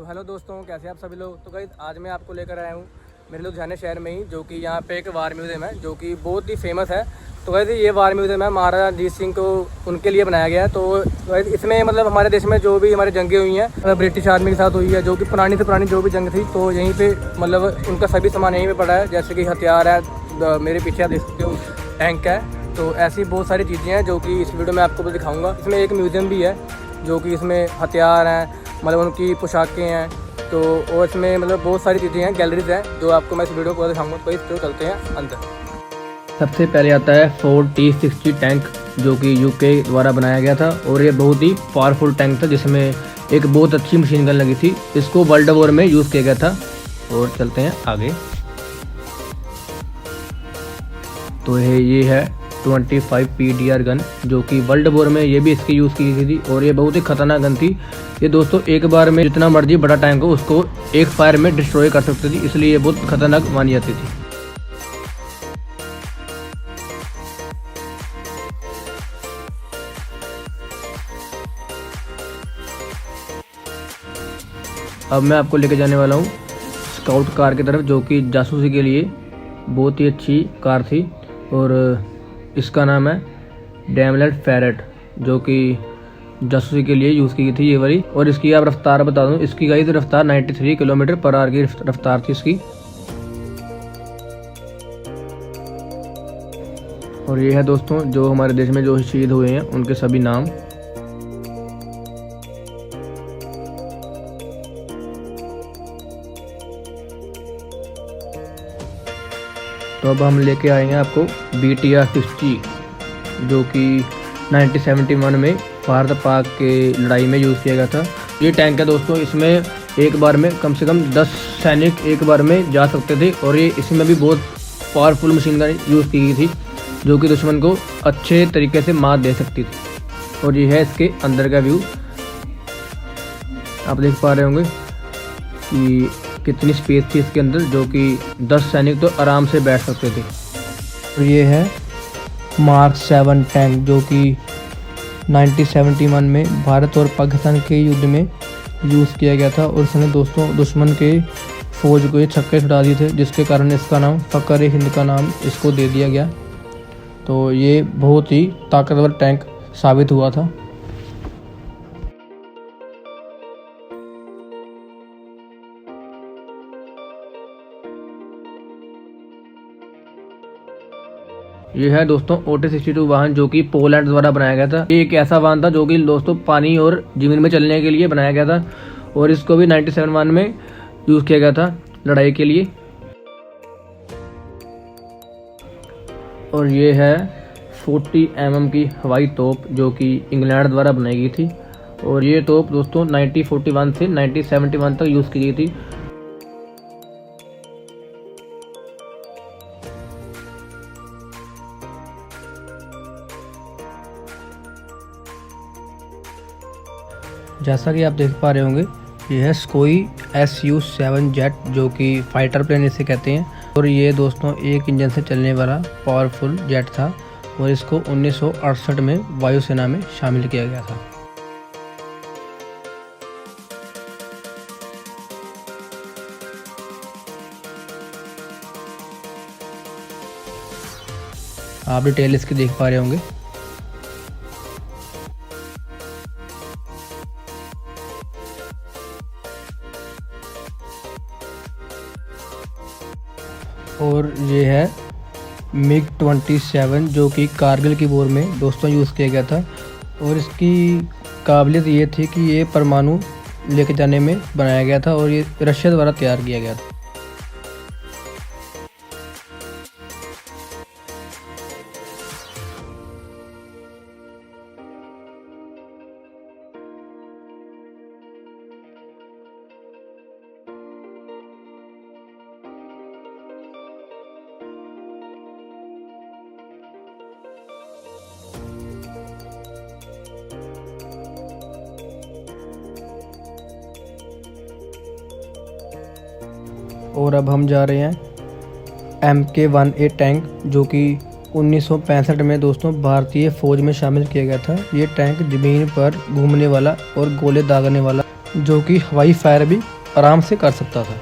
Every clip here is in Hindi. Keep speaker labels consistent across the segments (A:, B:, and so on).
A: तो हेलो दोस्तों, कैसे आप सभी लोग। तो गाइस आज मैं आपको लेकर आया हूँ मेरे लुधियाना शहर में ही, जो कि यहाँ पे एक वार म्यूज़ियम है जो कि बहुत ही फेमस है। तो गाइस ये वार म्यूज़ियम है महाराजा रणजीत सिंह को उनके लिए बनाया गया है। तो गाइस इसमें मतलब हमारे देश में जो भी हमारी जंगें हुई हैं मतलब ब्रिटिश आर्मी के साथ हुई है, जो कि पुरानी से पुरानी जो भी जंग थी, तो यहीं पर मतलब उनका सभी सामान यहीं पर पड़ा है। जैसे कि हथियार है, मेरे पीछे आप देख सकते हो टैंक है। तो ऐसी बहुत सारी चीज़ें हैं जो कि इस वीडियो में आपको दिखाऊँगा। इसमें एक म्यूज़ियम भी है जो कि इसमें हथियार हैं, मतलब उनकी पोशाकें हैं। तो और इसमें मतलब बहुत सारी चीज़ें हैं, गैलरीज हैं, जो आपको मैं इस वीडियो को दिखाऊंगा। तो इस तो चलते हैं अंदर। सबसे पहले आता है फोर्ड T60 टैंक, जो कि यूके द्वारा बनाया गया था और ये बहुत ही पावरफुल टैंक था, जिसमें एक बहुत अच्छी मशीन गन लगी थी। इसको वर्ल्ड वॉर में यूज़ किया गया था। और चलते हैं आगे। तो ये है 25 PDR गन, जो कि वर्ल्ड वॉर में ये भी इसकी यूज़ की गई थी और ये बहुत ही खतरनाक गन थी। ये दोस्तों एक बार में जितना मर्जी बड़ा टैंक हो उसको एक फायर में डिस्ट्रॉय कर सकती थी, इसलिए ये बहुत खतरनाक मानी जाती थी। अब मैं आपको लेके जाने वाला हूँ स्काउट कार की तरफ, जो कि जासूसी के लिए बहुत ही अच्छी कार थी और इसका नाम है डैमलर फेरेट, जो कि जासूसी के लिए यूज़ की गई थी ये वाली। और इसकी आप रफ्तार बता दूं, इसकी गाइस रफ्तार 93 किलोमीटर/आवर की रफ्तार थी इसकी। और ये है दोस्तों जो हमारे देश में जो शहीद हुए हैं उनके सभी नाम। तो अब हम लेके आएंगे आपको BTR 60, जो कि 1971 में भारत पाक के लड़ाई में यूज़ किया गया था। ये टैंक है दोस्तों, इसमें एक बार में कम से कम 10 सैनिक एक बार में जा सकते थे और ये इसमें भी बहुत पावरफुल मशीन गन यूज़ की गई थी, जो कि दुश्मन को अच्छे तरीके से मात दे सकती थी। और ये है इसके अंदर का व्यू, आप देख पा रहे होंगे कि कितनी स्पेस थी इसके अंदर, जो कि 10 सैनिक तो आराम से बैठ सकते थे। और ये है मार्क 7 टैंक, जो कि 1971 में भारत और पाकिस्तान के युद्ध में यूज़ किया गया था और इसने दोस्तों दुश्मन के फौज को ये छक्के छुड़ा दिए थे, जिसके कारण इसका नाम फ़ख्र-ए-हिंद का नाम इसको दे दिया गया। तो ये बहुत ही ताकतवर टैंक साबित हुआ था। ये है दोस्तों OT-62 वाहन, जो कि पोलैंड द्वारा बनाया गया था। ये एक ऐसा वाहन था जो कि दोस्तों पानी और जमीन में चलने के लिए बनाया गया था और इसको भी 1971 में यूज़ किया गया था लड़ाई के लिए। और ये है 40 mm की हवाई तोप, जो कि इंग्लैंड द्वारा बनाई गई थी और ये तोप दोस्तों 1941 से 1971 तक यूज़ की गई थी। जैसा कि आप देख पा रहे होंगे, ये है सुखोई Su-7 जेट, जो कि फाइटर प्लेन इसे कहते हैं। और ये दोस्तों एक इंजन से चलने वाला पावरफुल जेट था और इसको 1968 में वायुसेना में शामिल किया गया था। आप डिटेल इसकी देख पा रहे होंगे। और ये है MiG-27, जो कि कारगिल की वॉर में दोस्तों यूज़ किया गया था और इसकी काबिलियत ये थी कि ये परमाणु लेके जाने में बनाया गया था और ये रशिया द्वारा तैयार किया गया था। और अब हम जा रहे हैं MK-1A टैंक, जो कि 1965 में दोस्तों भारतीय फ़ौज में शामिल किया गया था। ये टैंक ज़मीन पर घूमने वाला और गोले दागने वाला जो कि हवाई फायर भी आराम से कर सकता था।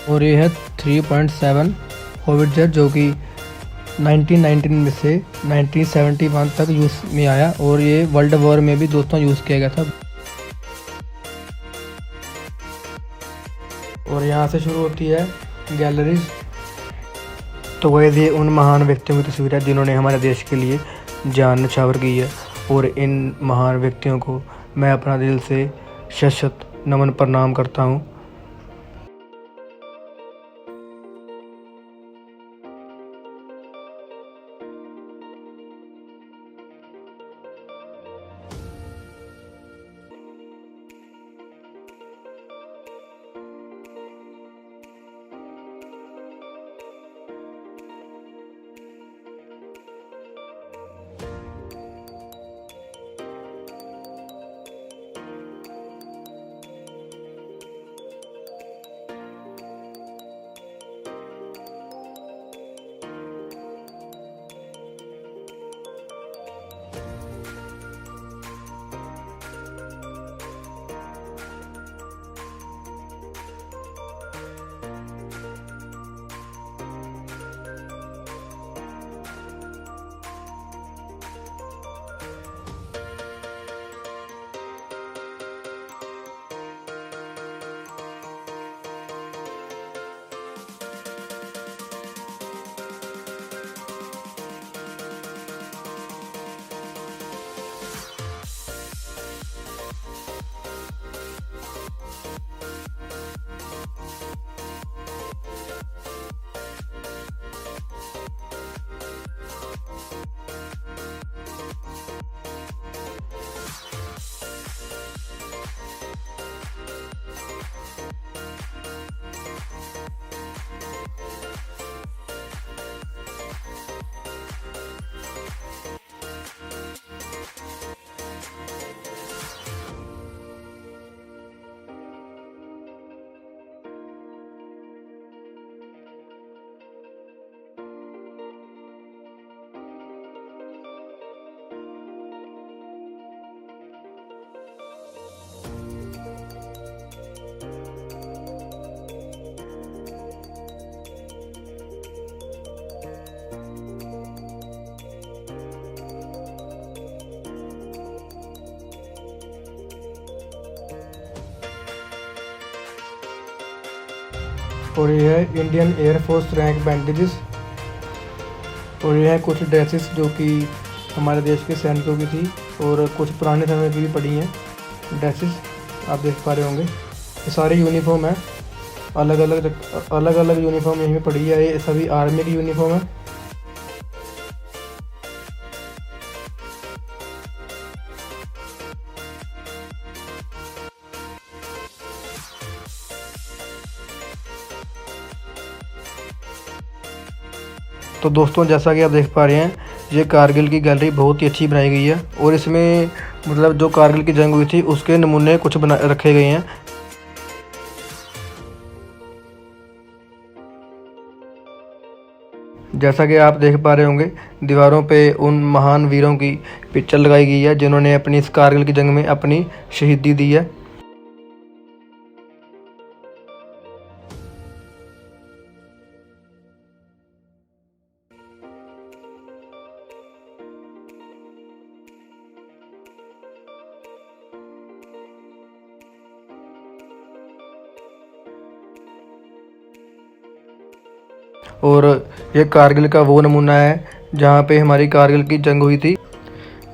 A: और ये है 3.7 होविट्ज़र जो कि 1919 में से 1971 तक यूज़ में आया और ये वर्ल्ड वॉर में भी दोस्तों यूज़ किया गया था। और यहाँ से शुरू होती है गैलरीज। तो वह ये उन महान व्यक्तियों की तस्वीर है जिन्होंने हमारे देश के लिए जान न्यौछावर की है, और इन महान व्यक्तियों को मैं अपना दिल से शत नमन प्रणाम करता हूँ। और ये है इंडियन एयरफोर्स रैंक बैंडेजेस। और ये है कुछ ड्रेसेस जो कि हमारे देश के सैनिकों की थी, और कुछ पुराने समय की भी पड़ी हैं ड्रेसेस, आप देख पा रहे होंगे। ये सारी यूनिफॉर्म है, अलग अलग यूनिफॉर्म यहीं पे पड़ी है। ये सभी आर्मी की यूनिफॉर्म है। तो दोस्तों जैसा कि आप देख पा रहे हैं, ये कारगिल की गैलरी बहुत ही अच्छी बनाई गई है, और इसमें मतलब जो कारगिल की जंग हुई थी उसके नमूने कुछ बना रखे गए हैं। जैसा कि आप देख पा रहे होंगे, दीवारों पे उन महान वीरों की पिक्चर लगाई गई है जिन्होंने अपनी इस कारगिल की जंग में अपनी शहीदी दी है। और ये कारगिल का वो नमूना है जहाँ पे हमारी कारगिल की जंग हुई थी।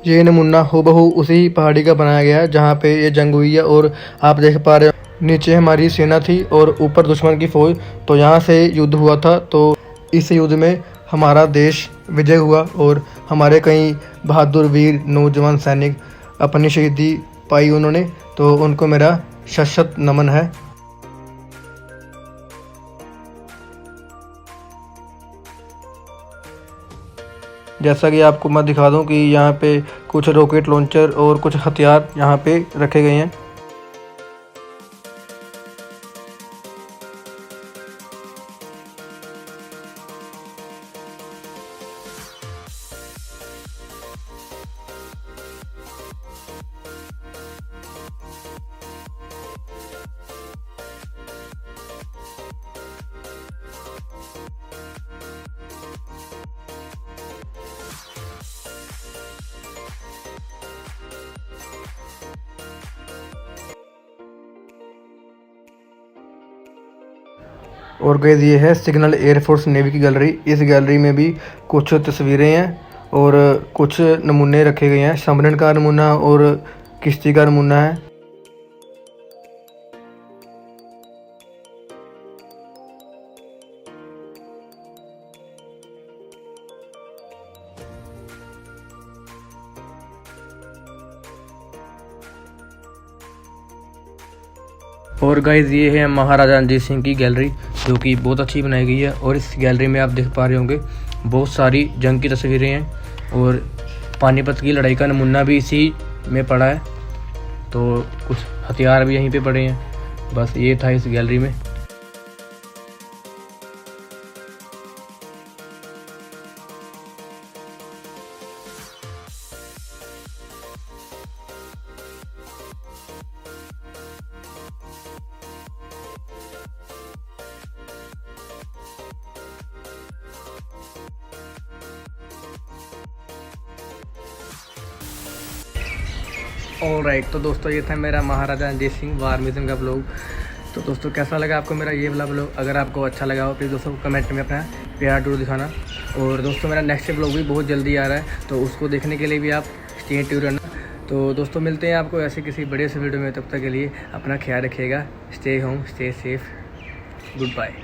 A: ये नमूना हूबहू उसी पहाड़ी का बनाया गया है जहाँ पे ये जंग हुई है। और आप देख पा रहे हो नीचे हमारी सेना थी और ऊपर दुश्मन की फौज। तो यहाँ से युद्ध हुआ था, तो इस युद्ध में हमारा देश विजय हुआ और हमारे कई बहादुर वीर नौजवान सैनिक अपनी शहीदी पाई उन्होंने। तो उनको मेरा शत नमन है। जैसा कि आपको मैं दिखा दूं कि यहाँ पे कुछ रॉकेट लॉन्चर और कुछ हथियार यहाँ पे रखे गए हैं। और गाइस ये है सिग्नल एयरफोर्स नेवी की गैलरी। इस गैलरी में भी कुछ तस्वीरें हैं और कुछ नमूने रखे गए हैं। सबमरीन का नमूना और किश्ती का नमूना है। और गाइज़ ये है महाराजा रणजीत सिंह की गैलरी, जो कि बहुत अच्छी बनाई गई है। और इस गैलरी में आप देख पा रहे होंगे बहुत सारी जंग की तस्वीरें हैं और पानीपत की लड़ाई का नमूना भी इसी में पड़ा है। तो कुछ हथियार भी यहीं पे पड़े हैं। बस ये था इस गैलरी में। ऑलराइट, तो दोस्तों ये था मेरा महाराजा रणजीत सिंह वार म्यूजियम का ब्लॉग। तो दोस्तों कैसा लगा आपको मेरा ये वाला ब्लॉग? अगर आपको अच्छा लगा हो प्लीज़ दोस्तों कमेंट में अपना प्यार जरूर दिखाना। और दोस्तों मेरा नेक्स्ट ब्लॉग भी बहुत जल्दी आ रहा है, तो उसको देखने के लिए भी आप स्टे ट्यून्ड रहना। तो दोस्तों मिलते हैं आपको ऐसे किसी बड़े से वीडियो में। तब तक के लिए अपना ख्याल रखिएगा। Stay home, stay safe, good bye.